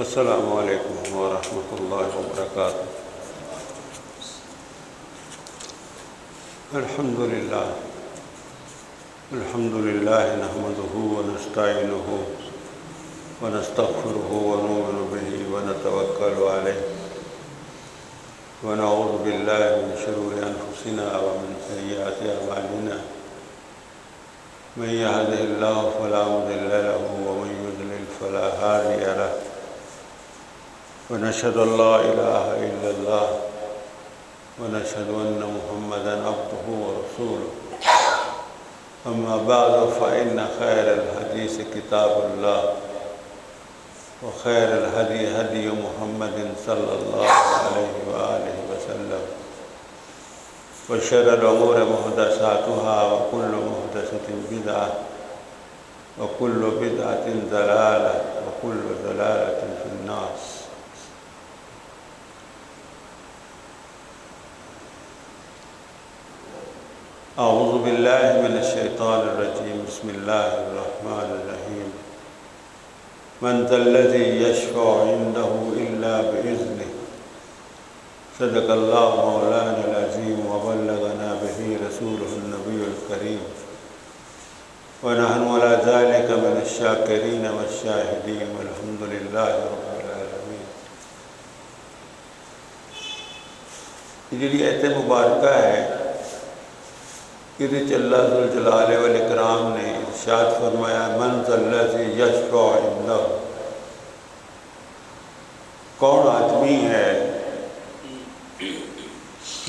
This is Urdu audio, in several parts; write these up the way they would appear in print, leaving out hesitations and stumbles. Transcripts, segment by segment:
السلام علیکم ورحمۃ اللہ وبرکاتہ۔ الحمد للہ نحمدہ ونستعینہ ونستغفرہ ونؤمن بہ ونتوکل علیہ ونعوذ باللہ من شرور انفسنا ومن سیئات اعمالنا من یہدہ اللہ فلا مضل لہ ومن یضلل فلا ہادی لہ ونشهد ان لا إله إلا الله ونشهد أن محمدا عبده ورسوله أما بعد فإن خير الحديث كتاب الله وخير الهدي هدي محمد صلى الله عليه وآله وسلم وشر الأمور محدثاتها وكل محدثة بدعة وكل بدعة ضلالة وكل ضلالة في النار۔ اعوذ باللہ من الشیطان الرجیم، بسم اللہ الرحمن الرحیم۔ من ذا الذی یشفع عنده الا بإذنہ، صدق اللہ مولانا العظیم وبلغنا به رسولہ النبی الکریم ونحن على ذلك من الشاکرین والشاہدین والحمد للہ رب العالمین۔ یہ جو آیت مبارکہ ہے، اللہ ذوالجلال والاکرام نے ارشاد فرمایا من ذا الذی یشفع عنہ، کون آدمی ہے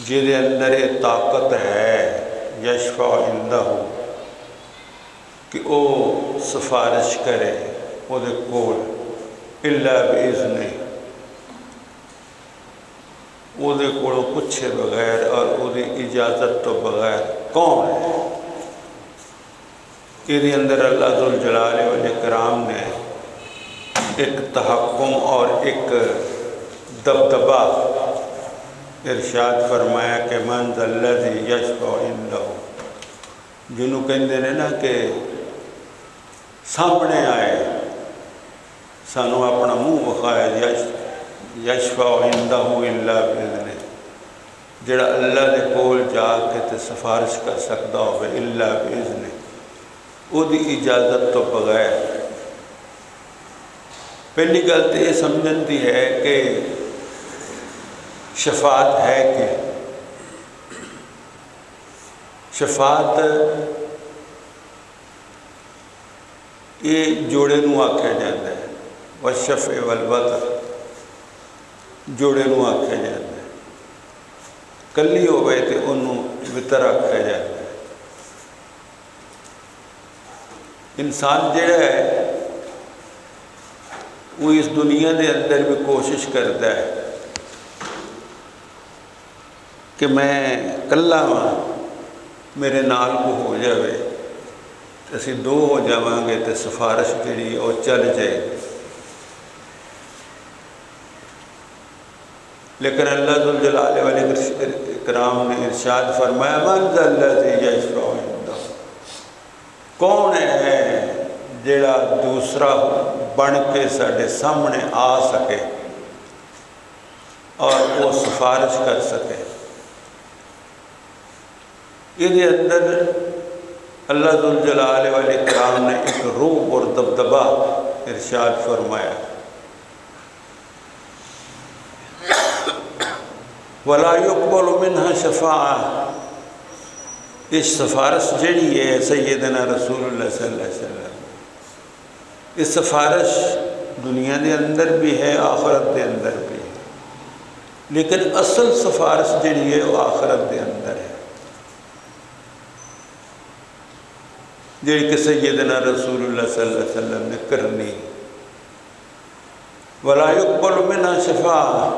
جہدے اندر یہ طاقت ہے یشفع عنہ کہ او سفارش کرے او دے کول الا باذنہ، او دے کولوں پوچھے بغیر اور او دی اجازت تو بغیر کون ہے؟ یہ اندر اللہ ذوالجلال والاکرام نے ایک تحکم اور ایک دبدبہ ارشاد فرمایا کہ من ذا الذی یشفع عنہ، جنہوں کہندے نے نا کہ سامنے آئے سانو اپنا منہ بخائے، یشفع عنہ الا باذنہ، جڑا اللہ دے کول جا کے تے سفارش کر سکتا ہوئے الا باذنہ، او دی اجازت تو بغیر۔ پہلی گل تو یہ سمجھن دی ہے کہ شفاعت ہے کہ شفاعت یہ جوڑے نو آکھیا جاتا ہے، والشفع والوتر، جوڑے نو آکھیا جاتا ہے، کلی ہوئے تو انہوں وطر آکھیا جاتا ہے۔ انسان جڑا ہے وہ اس دنیا دے اندر بھی کوشش کرتا ہے کہ میں کلا ہاں، میرے نال کو ہو جاوے، اسی دو ہو جاواں گے تو سفارش جڑی وہ چل جائے۔ لیکن اللہ ذوالجلال والاکرام نے ارشاد فرمایا من ذا الذی یشفع عنہ، کون ہے جڑا دوسرا بن کے ساڈے سامنے آ سکے اور وہ سفارش کر سکے۔ یہ اندر اللہ ذوالجلال والاکرام نے ایک روح اور دبدبہ ارشاد فرمایا، وَلَا يُقْبَلُ مِنْهَا شَفَاعَةٌ، اس سفارش جڑی ہے سیدنا رسول اللہ صلی اللہ علیہ وسلم، اس سفارش دنیا دے اندر بھی ہے آخرت دے اندر بھی ہے، لیکن اصل سفارش جڑی ہے وہ آخرت دے اندر ہے، جڑی کہ سیدنا رسول اللہ صلی اللہ علیہ وسلم نے کرنی۔ وَلَا يُقْبَلُ مِنْهَا شَفَاعَةٌ،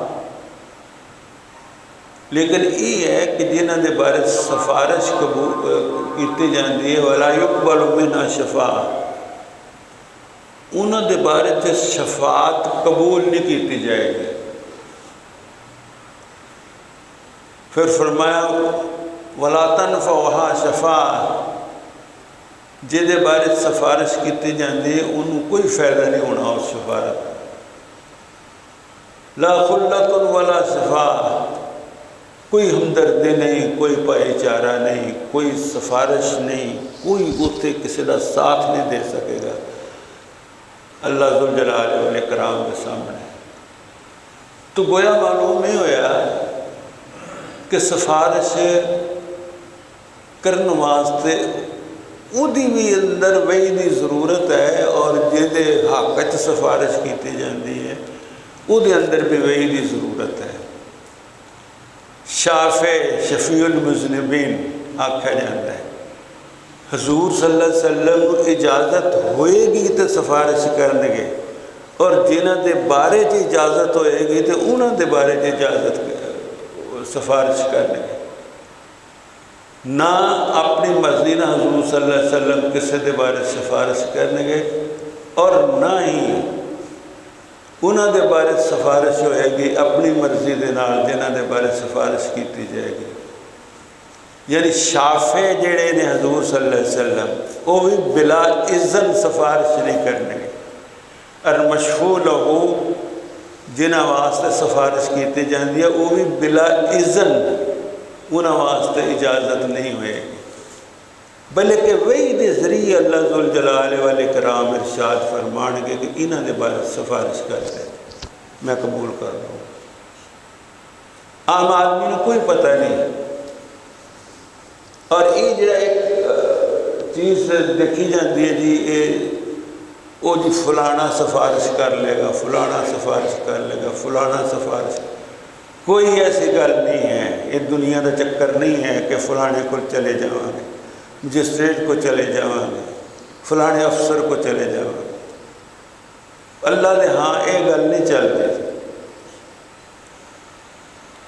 لیکن یہ ہے کہ جنہاں دے بارے سفارش قبول کیتی جاندی ہے وَلَا يُقْبَلُ مِنْهَا شَفَاعَةٌ، انہاں دے بارے سے شفاعت قبول نہیں کیتی جائے گی۔ پھر فرمایا وَلَا تَنْفَعُهَا شَفَاعَةٌ، جہدے بارے سفارش کیتی جاندی ہے انہوں کوئی فائدہ نہیں ہونا اس شفاعت، لا خلت ولا شفاعہ، کوئی ہمدردی نہیں، کوئی بھائی چارہ نہیں، کوئی سفارش نہیں، کوئی اتنے کسی کا ساتھ نہیں دے سکے گا اللہ ذوالجلال والاکرام کے سامنے۔ تو گویا معلوم نہیں ہویا کہ سفارش کرنے واسطے اودی بھی اندر وہی دی ضرورت ہے، اور جہدے حق وچ سفارش کی جاندی ہے اودے اندر بھی وہی دی ضرورت ہے۔ شافع شفیع المذنبین آکھا جاتا ہے۔ حضور صلی اللہ علیہ وسلم اجازت ہوئے گی تو سفارش کرنے گے، اور جنہ دے بارے چ اجازت ہوئے گی تو انہوں دے بارے چ اجازت سفارش کرنے گے۔ نہ اپنی مرضی نہ حضور صلی اللہ علیہ وسلم کسی دے بارے سفارش کرنے گے، اور نہ ہی انہوں دے بارے سفارش ہوئے گی اپنی مرضی دے نال جنہ دے بارے سفارش کیتی جائے گی۔ یعنی شافع جڑے نے حضور صلی اللہ علیہ وسلم وہ بھی بلا اذن سفارش نہیں کرنے گے، اور مشفوع لہو جنہ واسطے سفارش کیتی جاندی ہے وہ بھی بلا اذن انہوں واسطے اجازت نہیں ہوئے گی، بلکہ وہی دے ذریعے اللہ ذوالجلال والاکرام ارشاد فرمان گے کہ انہوں نے بارے سفارش کر دے میں قبول کر رہا ہوں۔ عام آدمی نے کوئی پتہ نہیں، اور یہ جڑا ایک چیز دیکھی جاتی ہے جی وہ جی فلانا سفارش کر لے گا، فلانا سفارش کر لے گا، فلانا سفارش، کوئی ایسی گل نہیں ہے، یہ دنیا کا چکر نہیں ہے کہ فلانے کو چلے جاؤں گے، مجسٹریٹ کو چلے جاؤں گے، فلانے افسر کو چلے جاؤں گے۔ اللہ نے ہاں یہ گل نہیں چل رہی۔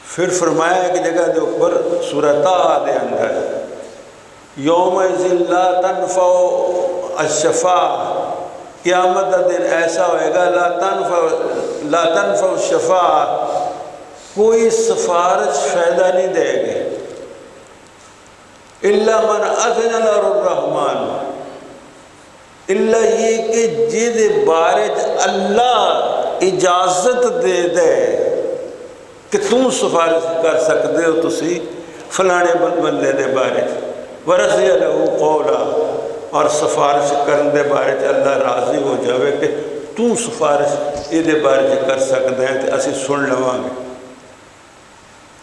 پھر فرمایا ایک جگہ دے اوپر سورہ طٰہٰ دے اندر یومئذ لا تنفع الشفاعۃ، قیامت کا دن ایسا ہوئے گا لا تنفع الشفاعۃ، کوئی سفارش فائدہ نہیں دے گی، الا من اذن له الرحمن، الا یہ کہ جہدے بارے اللہ اجازت دے دے کہ تم سفارش کر سکتے ہو تسی فلانے بندے دے بارے، ورضی لہ قولا، اور سفارش کرنے دے بارے اللہ راضی ہو جاوے کہ تم سفارش یہ دے بارے کر سکتے ہیں تو اسی سن لواں گے۔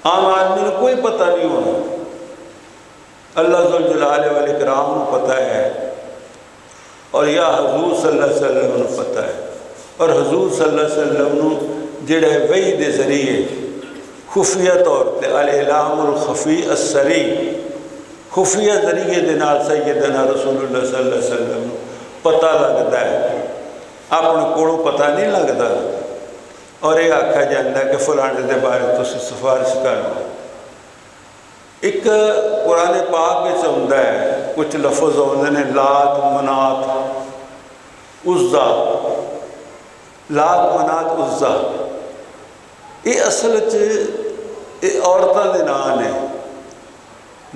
عام آدمی نے کوئی پتہ نہیں ہونا، اللہ ذوالجلال والاکرام کو پتہ ہے، اور یا حضور صلی اللہ علیہ وسلم کو پتہ ہے، اور حضور صلی اللہ علیہ وسلم جڑے وحی دے ذریعے خفیہ طور تے الاعلام الخفی السری، خفیہ ذریعے دے نال سیدنا رسول اللہ صلی اللہ علیہ وسلم پتہ لگتا ہے، اپنے کوڑوں پتہ نہیں لگتا، اور یہ آکھا جاتا ہے کہ فلانے دے بارے تسی سفارش کر لو۔ ایک قرآن پاک میں ہوتا ہے کچھ لفظ ہوتے ہیں لات منات عزا، لات منات عزا، یہ اصل عورتوں کے نام نے،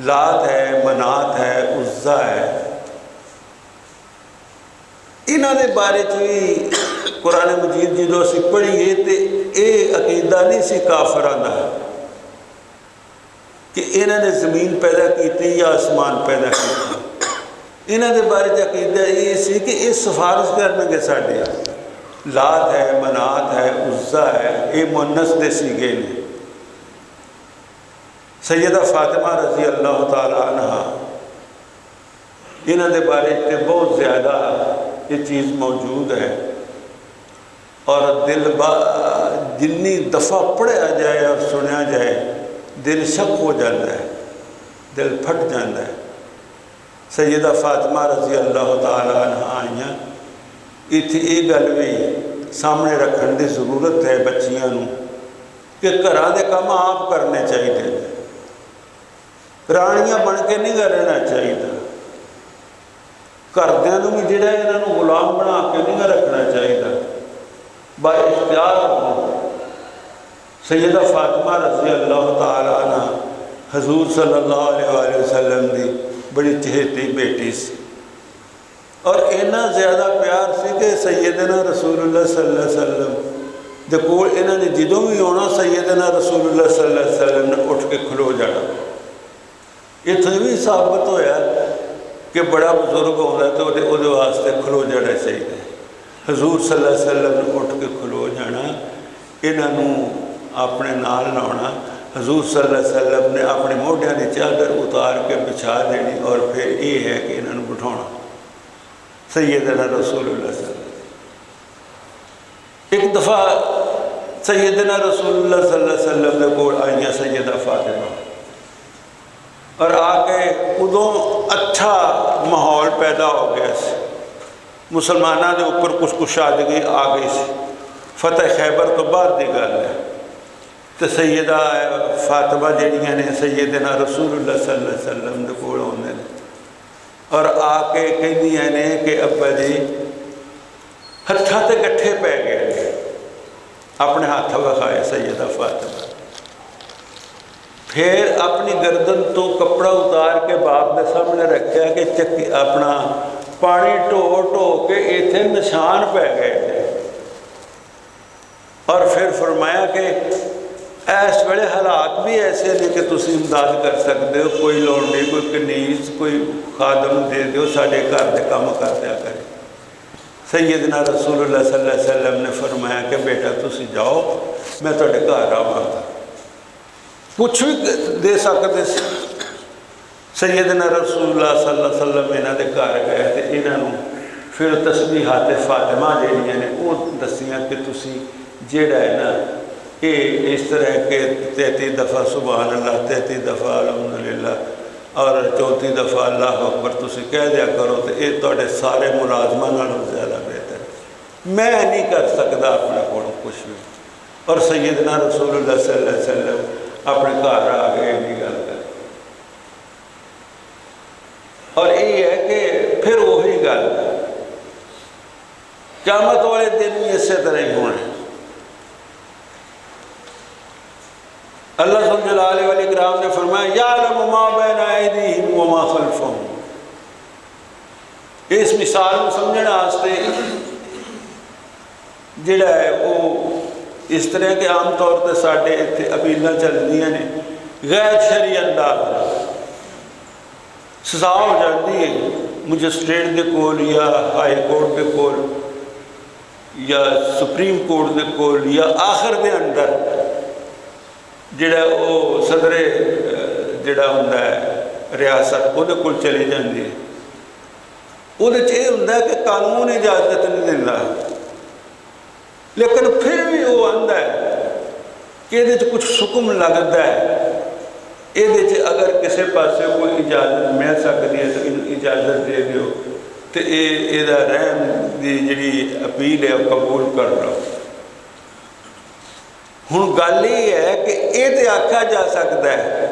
لات ہے، منات ہے، عزا ہے، انہوں نے بارے بھی قرآن مجید جدو اسی پڑھیے تو یہ عقیدہ نہیں سی کافران دا کہ انہوں نے زمین پیدا کی یا آسمان پیدا کی، انہوں نے بارے عقیدہ یہ سی کہ یہ سفارش کرنے گے ساڑھے، لات ہے، منات ہے، عزا ہے، یہ مؤنث دے سیغے نے۔ سیدہ فاطمہ رضی اللہ تعالیٰ عنہ انہوں نے بارے تے بہت زیادہ یہ چیز موجود ہے، اور دل جنی دفعہ پڑھیا جائے اور سنیا جائے دل شک ہو جاتا ہے، دل پھٹ جاتا ہے۔ سیدہ فاطمہ رضی اللہ تعالیٰ عنہ آئیاں اتنی یہ گل بھی سامنے رکھنے کی ضرورت ہے بچیاں نوں کہ گھراں دے کام آپ کرنے چاہیے، رانیاں بن کے نہیں رہنا چاہیے، گھردیاں نوں بھی جڑا انہاں نوں غلام بنا کے نہیں رکھنا چاہیے، با اختیار ہو۔ سیدہ فاطمہ رضی اللہ تعالیٰ عنہ حضور صلی اللہ علیہ وآلہ وسلم دی بڑی چہیتی بیٹی سی، اور اتنا زیادہ پیار سی کہ سیدنا رسول اللہ صلی اللہ علیہ وسلم دے کول انہوں نے جدوں بھی آنا سیدنا رسول اللہ صلی اللہ علیہ وسلم نے اٹھ کے کھلو جانا۔ اتنے بھی ثابت ہویا کہ بڑا بزرگ ہوتا ہے تو وہ واسطے کھلو جانا چاہیے۔ حضور صلی اللہ علیہ وسلم نے اٹھ کے کھلو جانا، انہوں اپنے نال لاؤنا۔ حضور صلی اللہ علیہ وسلم نے اپنے موڈیاں کی چادر اتار کے بچھا دینی، اور پھر یہ ہے کہ انہوں بٹھانا سیدنا رسول اللہ صلی اللہ علیہ وسلم۔ ایک دفعہ سیدنا رسول اللہ صلی اللہ علیہ وسلم نے کول آئیاں سیدہ فاطمہ، اور آ کے ادوں اچھا ماحول پیدا ہو گیا سی، مسلمانوں کے اوپر کچھ کشادگی آ گئی سی، فتح خیبر تو بعد کی گل ہے۔ تو سیدہ فاطمہ جہاں نے سیدنا رسول اللہ صلی اللہ علیہ وسلم کے کول آتے ہیں اور آ کے کہندیاں نے کہ ابا جی ہتھاں تے گٹھے پی گئے، اپنے ہاتھ وکھائے سیدہ فاطمہ، پھر اپنی گردن تو کپڑا اتار کے باپ کے سامنے رکھا کہ چکی اپنا پانی ٹو کے اتنے نشان پی گئے تھے، اور پھر فرمایا کہ اس ویلے حالات بھی ایسے ہیں کہ تسی امداد کر سکتے ہو، کوئی لونڈی کوئی کنیز کوئی خادم دے دیو ساڈے گھر دے کام کر دیا کرے۔ سیدنا رسول اللہ صلی اللہ علیہ وسلم نے فرمایا کہ بیٹا تسی جاؤ، میں تھوڑے گھر آواں گا، کچھ بھی دے سکتے سی۔ سیدنا رسول اللہ صلی اللہ علیہ وسلم انہاں دے گھر گئے تے انہوں پھر تسبیحات فاطمہ جہاں نے وہ دسیاں کہ تسی جیڑا ہے نا یہ اس طرح کہ 33 دفعہ سبحان اللہ، 33 دفعہ الحمدللہ اور 34 دفعہ اللہ اکبر تسی کہہ دیا کرو، تو یہ تھوڑے سارے ملازموں نالوں زیادہ بہتر، میں نہیں کر سکتا اپنے کو کچھ بھی۔ اور سیدنا رسول اللہ صلی اللہ علیہ وسلم اپنے گھر آ گئے یہ گل کر، اور یہ ہے کہ پھر وہی گل قیامت والے دن بھی اسی طرح ہی ہونے۔ اللہ ذوالجلال والاکرام نے فرمایا یعلم ما بین ایدیہم وما خلفہم۔ اس مثال کو سمجھنا واسطے جڑا ہے وہ اس طرح کے عام طور پر ساڈے اتنے اپیلاں چلدیاں نے غیر شرعی انداز سزا ہو جاتی ہے مجسٹریٹ دے کول یا ہائی کورٹ دے کول یا سپریم کورٹ دے کول یا آخر دے اندر جڑا وہ صدر جڑا ہوندا ہے ریاست وہ کول چلی جاندی ہے، وہ یہ ہوندا ہے کہ قانون اجازت نہیں دیندا، لیکن پھر بھی وہ آندا ہے کہ یہ کچھ حکم لگتا ہے، یہ اگر کسی پاسے کوئی اجازت مل سکتی ہے تو اجازت دے دیو، تو یہ رحم دی جڑی اپیل ہے وہ قبول کر لو۔ ہوں گل یہ ہے کہ یہ تو آکھا جا سکتا ہے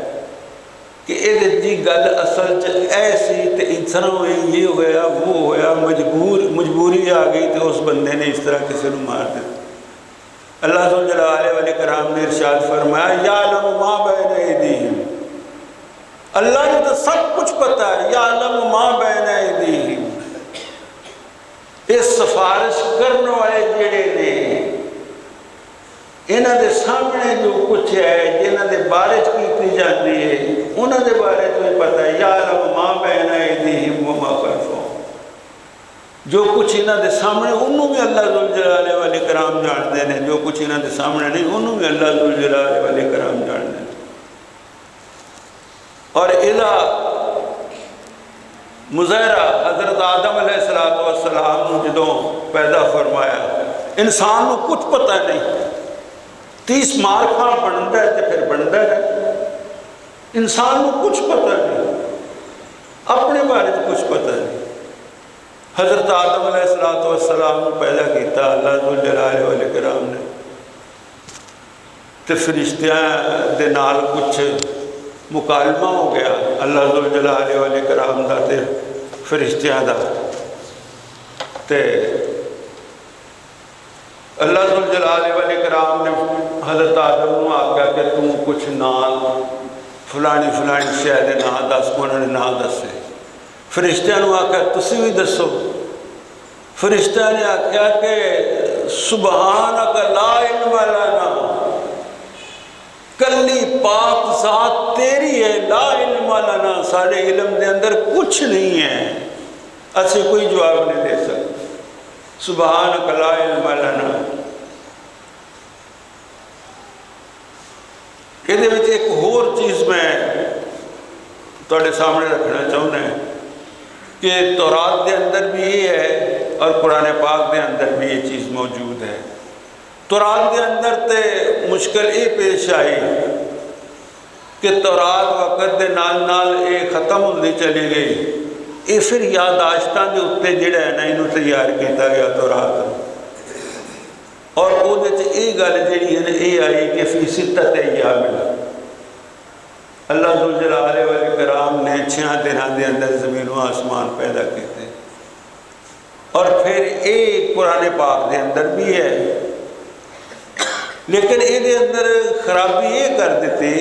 کہ یہ جی گل اصل ایسی تو اس طرح یہ ہوا وہ ہوا، مجبوری آ گئی تو اس بندے نے اس طرح کسی کو مار دیا۔ اللہ ذوالجلال والاکرام نے ارشاد فرمایا یعلم ما بین ایدیہم، اللہ نے تو سب کچھ پتا ہے، یعلم ما بین ایدیہم۔ اس سفارش کرنے والے جڑے نے انہاں دے سامنے جو کچھ ہے جنہاں دے بارے کی جاتی ہے انہاں دے بارے تو پتہ ہے، یعلم ما بین ایدیہم وما خلفہم، جو کچھ انہاں دے سامنے انہوں بھی اللہ ذوالجلال والاکرام جانتے ہیں، جو کچھ انہاں دے سامنے نہیں انہوں بھی اللہ ذوالجلال والاکرام جانتے ہیں۔ اور اذا مظاہرہ حضرت آدم علیہ السلام جدوں پیدا فرمایا، انسان کو کچھ پتہ نہیں، 30 مار کھاں بنتا ہے تو پھر بنتا ہے، انسان کو کچھ پتہ نہیں، اپنے بارے میں کچھ پتہ نہیں۔ حضرت آدم علیہ السلام کو پیدا کیتا اللہ ذوالجلال والاکرام نے، تو فرشتیاں دے نال کچھ مکالمہ ہو گیا اللہ ذوالجلال والاکرام دا تے فرشتیاں دا، تے اللہ ذوالجلال والاکرام نے حضرت آدم کو آکھا کہ تم کچھ نام فلانی فلانی شے دے نام دس، انہوں نے نام دسے، فرشتیاں نے آکھا تسی بھی دسو، فرشتیاں نے آکھا کہ سبحانک لا علم لنا، کلی پاک ذات تیری ہے، لا علم لنا، سارے علم دے اندر کچھ نہیں ہے، اسے کوئی جواب نہیں دے سکتے۔ سبحانک لا علم لنا، یہ ایک اور چیز میں تھوڑے سامنے رکھنا چاہتا ہوں کہ تورات دے اندر بھی یہ ہے اور قرآن پاک دے اندر بھی یہ چیز موجود ہے۔ تورات دے اندر تے مشکل یہ پیش آئی کہ تورات وقت دے نال نال یہ ختم ہوتی چلی گئی، یہ پھر یاداشتاں دے اتنے جڑا ہے نا انہوں تیار کیتا گیا تورات، اور وہ یہ گل جی ہے نا یہ آئی کہ فی ستۃ ایام، اللہ ذوالجلال والاکرام نے 6 دنوں دے اندر زمین و آسمان پیدا کیتے، اور پھر یہ قرآن پاک دے اندر بھی ہے، لیکن یہ اندر خرابی یہ کر دیتی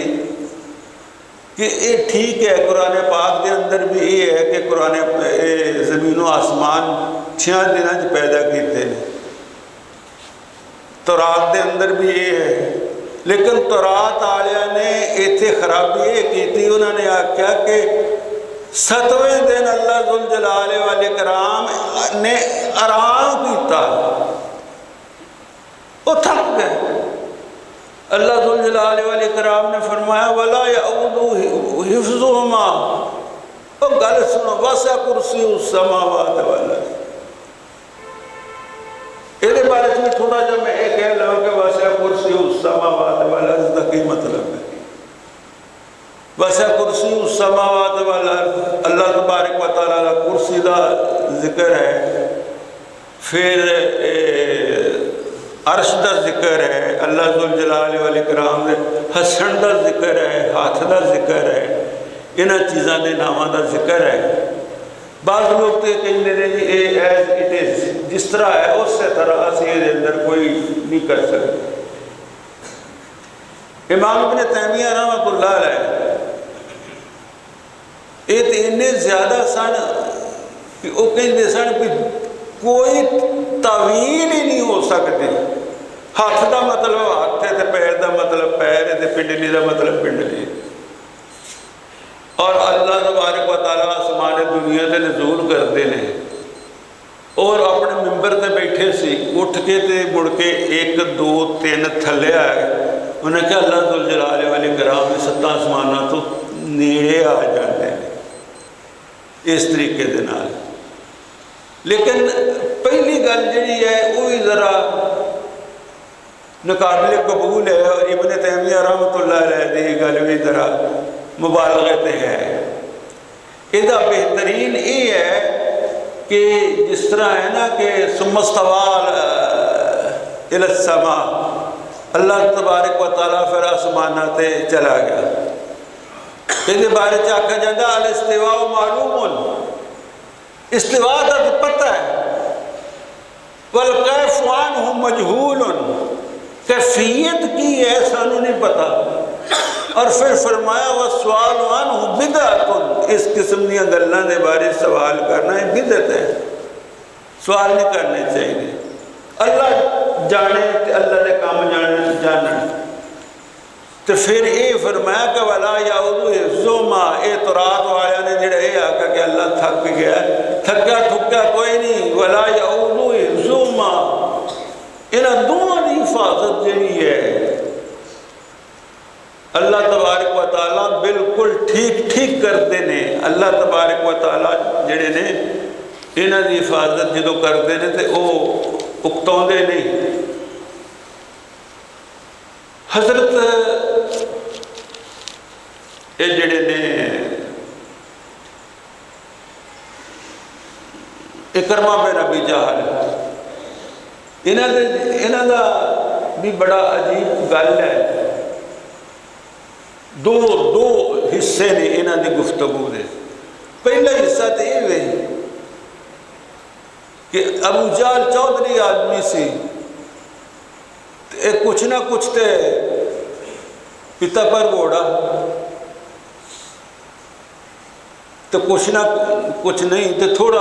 کہ یہ ٹھیک ہے قرآن پاک دے اندر بھی یہ ہے کہ قرآن زمین و آسمان 6 دنوں پیدا کیتے ہیں، تورات دے اندر بھی یہ ہے، لیکن تورات والوں نے ایتھے خرابی یہ کی، انہوں نے آخیا کہ 7ویں دن اللہ ذوالجلال والاکرام نے آرام کیتا، وہ تھک گئے۔ اللہ ذوالجلال والاکرام نے فرمایا وَلَا يَعُودُ حِفْظُهُمَا، وہ گل سنو، وَسِعَ كُرْسِيُّهُ السَّمَاوَاتِ وَالْأَرْضَ، یہ بارے میں تھوڑا جا میں یہ کہہ لوں کہ وَسِعَ كُرْسِيُّهُ السَّمَاوَاتِ وَالْأَرْضَ کا کی مطلب ہے؟ وَسِعَ كُرْسِيُّهُ السَّمَاوَاتِ وَالْأَرْضَ، اللہ تبارک و تعالیٰ کا کرسی دا ذکر ہے، پھر عرش دا ذکر ہے، اللہ ذوالجلال والاکرام دے حسن دا ذکر ہے، ہاتھ دا ذکر ہے، انہاں چیزاں دے ناماں دا ذکر ہے۔ بعض لوگ تو کہتے ہیں جی اے ایز اٹ از، جس طرح ہے اس سے طرح اسی دے اندر کوئی نہیں کر سکتے۔ امام ابن تیمیہ رحمۃ اللہ علیہ یہ تو اتنے زیادہ سن کہ وہ کہتے سن کہ کوئی تعویل ہی نہیں ہو سکتی، ہاتھ دا مطلب ہاتھ ہے، پیر دا مطلب پیر ہے، پنڈلی دا مطلب پنڈلی، اور اللہ تبارک و تعالیٰ آسمان دنیا تے نزول کرتے ہیں، اور اپنے ممبر تے بیٹھے سی، اٹھ کے تے مڑ کے 1 2 3 تھلے آئے، انہوں نے کہا اللہ ذوالجلال والاکرام 7 آسمانوں تو نیڑے آ جاتے ہیں اس طریقے دے نال۔ لیکن پہلی گل جڑی ہے وہ بھی ذرا ناقابل قبول ہے، اور ابن تیمیہ رحمۃ اللہ علیہ دی گل بھی ذرا مبالغت ہے۔ یہ بہترین یہ ہے کہ جس طرح ہے نا کہ ثم استوى الی السماء، اللہ تبارک و تعالیٰ پھر آسمانہ تے چلا گیا، یہ بارے آکھا جاتا الاستواء معلوم، استواء کا تو پتہ ہے، والکیف عنہ مجہول، کیفیت کی ہے سانو نہیں پتا، اور پھر فرمایا والسؤال عنہ بدعۃ، اس قسم دیا گلاں دے بارے سوال کرنا ہے بدعت ہے، سوال نہیں کرنے چاہیے۔ اللہ جانے اللہ نے کام جانے، تو پھر یہ فرمایا کہ وَلَا يَعُودُ حِفْظُهُمَا، اے تورات والے نے جڑا یہ آکھا کہ اللہ تھک گیا، تھکا تھکا کوئی نہیں، وَلَا يَعُودُ حِفْظُهُمَا، انہاں دونوں کی حفاظت جڑی ہے اللہ تبارک و تعالیٰ بالکل ٹھیک ٹھیک کرتے ہیں۔ اللہ تبارک و تعالیٰ جڑے نے انہاں کی حفاظت جدو کرتے ہیں تو وہ اکتاؤندے نہیں۔ حضرت یہ جڑے نے اکرمہ بن ابی جہل، انہاں دا بھی بڑا عجیب گل ہے، دو حصے نے انہاں دی گفتگو دے۔ پہلا حصہ تو یہ ہے کہ ابو جہل چودھری آدمی سی، کچھ نہ کچھ تے پتا پر گھوڑا تو کچھ نہ کچھ نہیں تو تھوڑا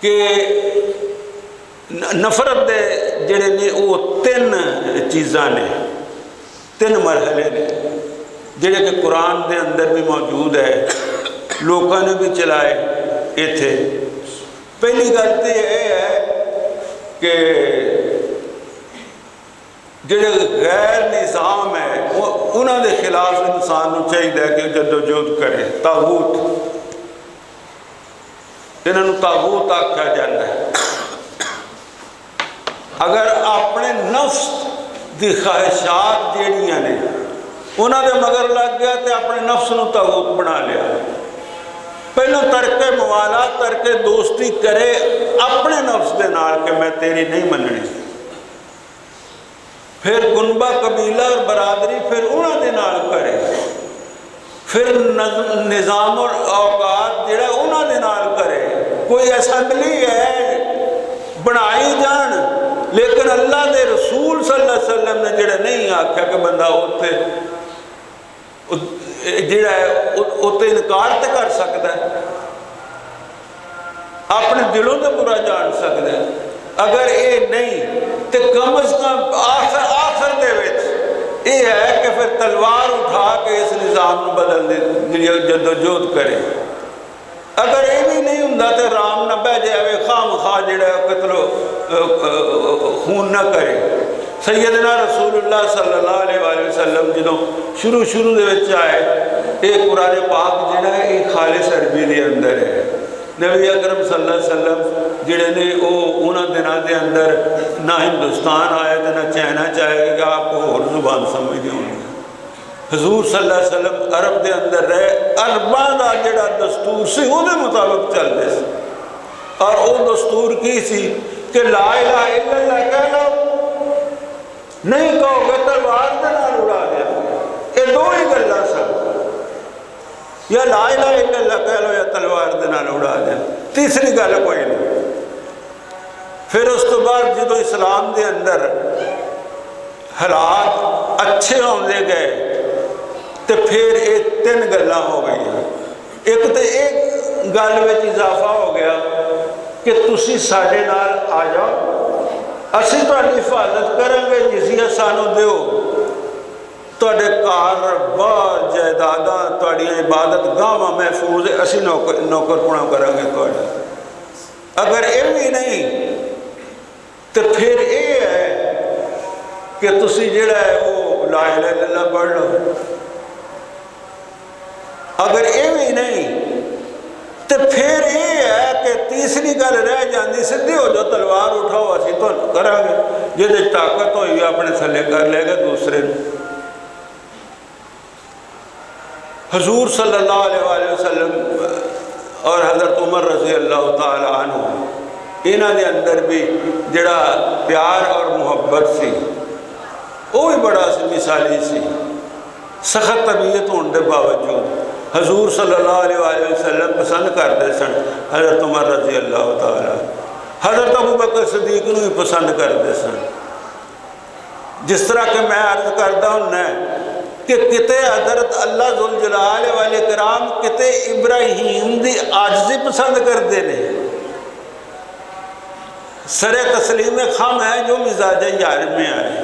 کہ نفرت دے جڑے نے وہ تین چیزاں نے، تین مرحلے نے جڑے کہ قرآن دے اندر بھی موجود ہے، لوگوں نے بھی چلائے ایتھے۔ پہلی گل تو یہ ہے کہ جڑے غیر نظام ہے انہوں دے خلاف انسان کو چاہیے کہ جدوجہد کرے۔ طاغوت، انہوں نے طاغوت آکھا جاتا ہے۔ اگر اپنے نفس دی خواہشات جیڑیاں نے انہوں دے مگر لگ گیا تو اپنے نفس نو طاغوت بنا لیا۔ پہلو ترک موالات، ترک دوستی کرے اپنے نفس دے نال کہ میں تیری نہیں مننی، پھر گنبہ قبیلہ اور برادری پھر انہوں دے نال کرے، پھر نظام اور اوقات جڑا انہوں دے نال کرے۔ کوئی اسمبلی ہے بنائی جان، لیکن اللہ دے رسول صلی اللہ علیہ وسلم نے جڑا نہیں آکھا کہ بندہ اوتے جڑا ہے اوتے انکار تے کر سکتا ہے، اپنے دلوں تے برا جان سکتا ہے۔ اگر یہ نہیں تو کم از کم آخر دے وچ یہ ہے کہ پھر تلوار اٹھا کے اس نظام کو بدل دے جدوجہد کرے۔ اگر یہ بھی نہیں ہوں تو رام نہ بہ جائے، خواہ مخواہ جڑا قتل خون نہ کرے۔ سیدنا رسول اللہ صلی اللہ علیہ وآلہ وسلم جدوں شروع دے وچ آئے، یہ قرآن پاک جڑا ہے یہ خالص عربی دے اندر ہے۔ نبی اکرم صلی اللہ علیہ وسلم جڑے نے انہاں دنوں دے اندر نہ ہندوستان آئے تو نہ چائنا چاہے کہ آپ کو اور زبان سمجھ دیں گے۔ حضور صلی اللہ علیہ وسلم عرب دے اندر رہے، عرباں دا جڑا دستور سی وہ دے مطابق چل دے سی، اور وہ دستور کی سی کہ لا الہ الا اللہ کہہ لو، نہیں کہو گے تلوار دے نال اڑا دیا۔ یہ دو ہی گلاں سن، یا لا الہ الا اللہ کہہ لو یا تلوار دے نال اڑا دیا، تیسری گل کوئی نہیں۔ پھر اس تو بعد جدو اسلام دے اندر حالات اچھے ہوندے گئے تو پھر یہ تین گلاں ہو گئی ہیں۔ ایک تو ایک گل وچ اضافہ ہو گیا کہ تسی ساڈے نال آ جاؤ، اسی تہاڈی حفاظت کریں گے، جزیہ سانو دیو، تہاڈے کار بار جائیداداں تہاڈی عبادت گاہاں محفوظ ہے، اسی نوکر پڑا کریں گے تہاڈا۔ اگر یہ بھی نہیں تو پھر یہ ہے کہ تسی جڑا ہے وہ لا الہ الا اللہ پڑھ لو۔ اگر یہ بھی نہیں تو پھر یہ ہے کہ تیسری گل رہ جاندی، سدھی ہو جو تلوار اٹھاؤ اسی تو کریں گے، جہد طاقت ہوئی اپنے تھلے کر لے گا دوسرے۔ حضور صلی اللہ علیہ وآلہ وسلم اور حضرت عمر رضی اللہ تعالیٰ عنہ انہاں دے اندر بھی جڑا پیار اور محبت سی وہ بھی بڑا مثالی سی۔ سخت طبیعت ہونے کے باوجود حضور صلی اللہ علیہ وآلہ وسلم پسند کرتے سن حضرت عمر رضی اللہ تعالیٰ، حضرت ابو بکر صدیق کو بھی پسند کرتے سن۔ جس طرح کہ میں عرض کرتا ہوں کہ کتے حضرت اللہ ذوالجلال والے کرام کتے ابراہیم دی عاجزی پسند کرتے ہیں۔ سر تسلیم خم ہے جو مزاج یار میں آئے۔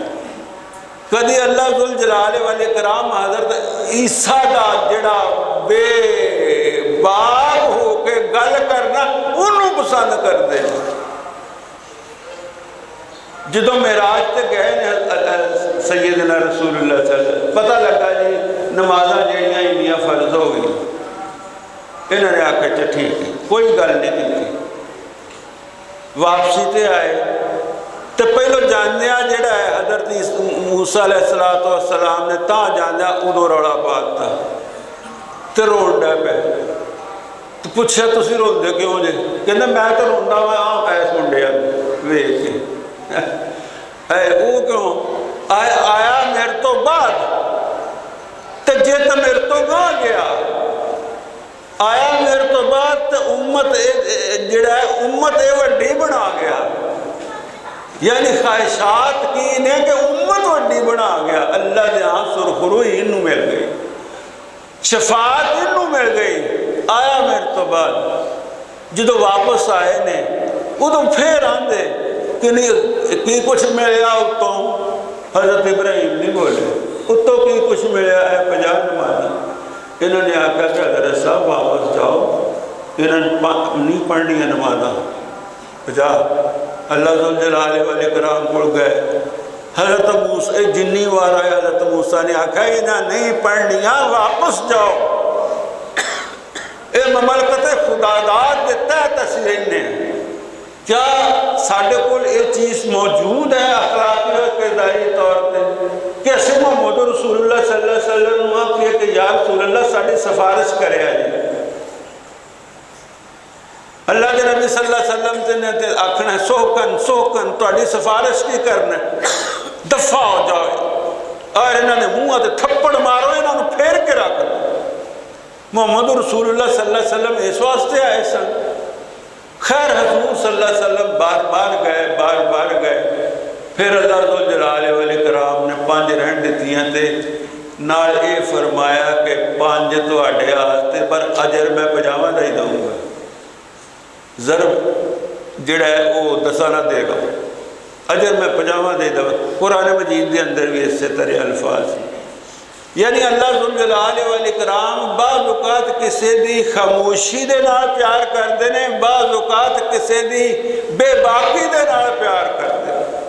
کدی اللہ ذوالجلال والے کرام حضرت عیسیٰ دا جڑا بے باک ہو کے گل کرنا انہوں پسند کرتے ہیں۔ جدو معراج تے گئے سیدنا رسول اللہ صلی اللہ علیہ وسلم، پتہ لگا جی نمازاں جڑیاں انیاں فرض ہو گئی، انہوں نے آکھا اچھا ٹھیک ہے، کوئی گل نہیں کی۔ واپسی تے آئے تو پہلو جاندیا جڑا ہے حضرت موسیٰ علیہ السلام نے تاں جاندیا ادو روڑا پات تھا تو رون ڈے پہ تو پوچھا تسی رون دے کیوں جے؟ کہندے میں تو روندا ہوا ایس منڈے ویکھ کے۔ وہ کیوں آیا میرے تو بعد تو جے تو میرے تو گاہ گیا، آیا میرے تو بعد تو امت جڑا ہے امت وڈی بنا گیا، یعنی خواہشات کی نے کہ امت وڈی بنا گیا۔ اللہ دے ہاں سرخروئی انہوں مل گئی، شفاعت انہوں مل گئی، آیا میرے تو بعد۔ جدو واپس آئے نے ادو پھر آندے کہ نہیں کی کچھ ملیا اتوں، حضرت ابراہیم نہیں بولے اتوں کی کچھ ملیا ہے 50 نمازاں۔ انہوں نے آکھا کہ حضرت صاحب واپس جاؤ، انہوں نے نہیں پڑھنی نمازاں 50۔ اللہ ذوالجلال والاکرام کو گئے، حضرت موسیٰ جنی وار آیا، حضرت موسیٰ نے آکھا انہاں نہیں پڑھنیاں، واپس جاؤ، اے مملکت خدا داد دیتا ہے تسلیم نے۔ کیا ساڑھے کول یہ چیز موجود ہے اخلاقی اور کرداری طور پہ کہ اسے محمد رسول اللہ صلی اللہ علیہ وسلم وہاں کیا کہ یا رسول اللہ ساڑھی سفارش کرے آئے؟ اللہ کے نبی صلی اللہ علیہ وسلم سے آکھنا ہے سوکن تھوڑی سفارش کی کرنا ہے، دفع ہو جاؤ، اور انہوں نے منہ آتے تھپڑ مارو، انہوں نے پھیر کے رکھ دو۔ محمد رسول اللہ صلی اللہ علیہ وسلم اس واسطے آئے سن۔ خیر حضور صلی اللہ علیہ وسلم بار بار گئے، پھر اللہ ذوالجلال والاکرام نے 5 رہن دیتیاں تے نال اے فرمایا کہ 5 تو آڑے آستے پر اجر میں 50 نہیں دوں گا، ضرب جڑا ہے وہ 10 نہ دے گا، اجر میں 50 دے دوں۔ قرآن مجید دے اندر بھی اس سے طرح الفاظ ہیں، یعنی اللہ ذوالجلال والاکرام بعض اوقات کسی دی خاموشی دے نال پیار کر دینے، بعض اوقات کسی دی بے باکی دے نال پیار کر دینے،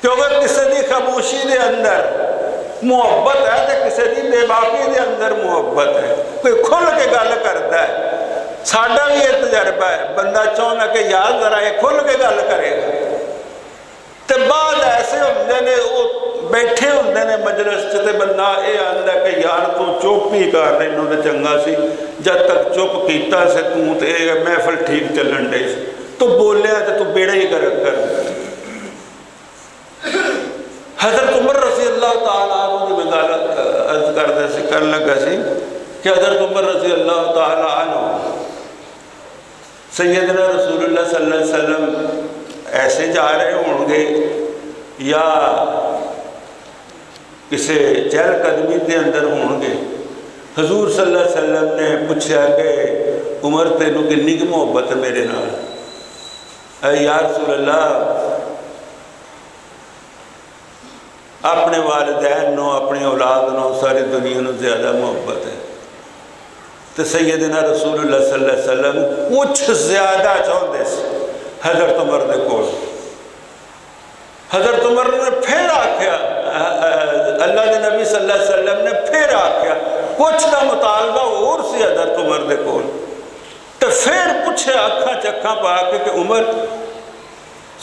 کیونکہ کسی دی خاموشی دے اندر محبت ہے تو کسی دی بے باکی دے اندر محبت ہے، کوئی کھل کے گل کرتا ہے۔ ساڑھا بھی یہ تجربہ ہے، بندہ چاہنا کہ یاد ذرا یہ کھل کے گل کرے گا، تو بعد ایسے ہوندے نے وہ بیٹھے ہوندے نے مجلس چتے بندہ اے آندہ کہ یار تو چوپ ہی کر رہے انہوں نے چنگا سی، جب تک چوپ کیتا سے تو اے محفل ٹھیک چلن دے سی، تو بولے تو بیڑا ہی کر حضرت عمر رضی اللہ تعالیٰ عنہ جو مدالت عرض کر لگا سی کہ حضرت عمر رضی اللہ تعالیٰ عنہ سیدنا رسول اللہ صلی اللہ علیہ وسلم ایسے جا رہے ہوں گے یا کسی چہل قدمی کے اندر ہوں گے، حضور صلی اللہ علیہ وسلم نے پوچھا کہ عمر تینوں کنی کی محبت ہے میرے نال؟ اے یا رسول اللہ اپنے والدین نو اپنی اولاد نو ساری دنیا نو زیادہ محبت ہے۔ تو سیدنا رسول اللہ صلی اللہ علیہ وسلم کچھ زیادہ چاہتے سے حضرت عمر نے کول، حضرت عمر نے پھر آکھیا، اللہ کے نبی صلی اللہ علیہ وسلم نے پھر آکھیا کچھ کا مطالبہ اور سی حضرت عمر نے کول، تو پھر پوچھے اکھاں چکھاں پا کہ عمر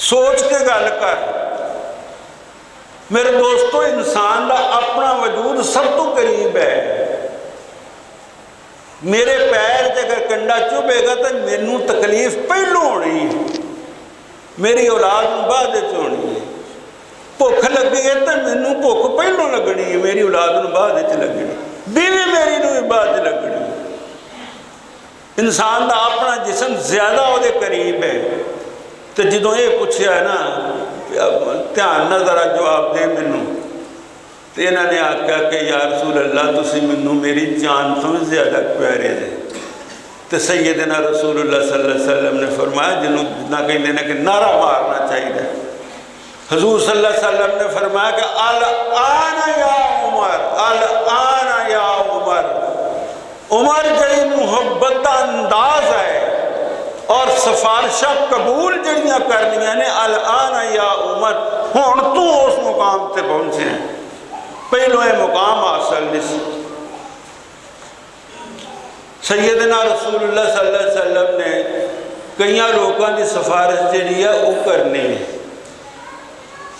سوچ کے گل کر، میرے دوستو انسان دا اپنا وجود سب تو قریب ہے، میرے پیر جے اگر کنڈا چوبے گا تو مینوں تکلیف پہلو ہونی ہے، میری اولاد بعد ہونی ہے، بھوک لگی ہے تو مینوں بھوک پہلو لگنی ہے، میری اولاد بعد لگنی، بیوی میری نو بعد لگنی۔ انسان دا اپنا جسم زیادہ وہ قریب ہے، تو جدوں یہ پوچھا ہے نا دھیان نہ ذرا جواب دے مینوں، تو انہوں نے آکھا کہ یا رسول اللہ تسی مینوں میری جان تو زیادہ پیارے دے۔ تو سیدنا رسول اللہ صلی اللہ علیہ وسلم نے فرمایا جنہوں نہ کہیں دینا کہ نعرہ مارنا چاہیے، حضور صلی اللہ علیہ وسلم نے فرمایا کہ الان یا عمر، الان یا عمر، عمر جڑی محبت دا انداز ہے اور سفارشہ قبول جڑیاں کرنی ہیں الان یا عمر، ہون تو اس مقام تے پہنچے ہیں، پہلو یہ مقام حاصل نہیں۔ سیدنا رسول اللہ صلی اللہ علیہ وسلم نے کئی لوگوں کی سفارش جڑی ہے وہ کرنی ہے،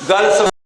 گل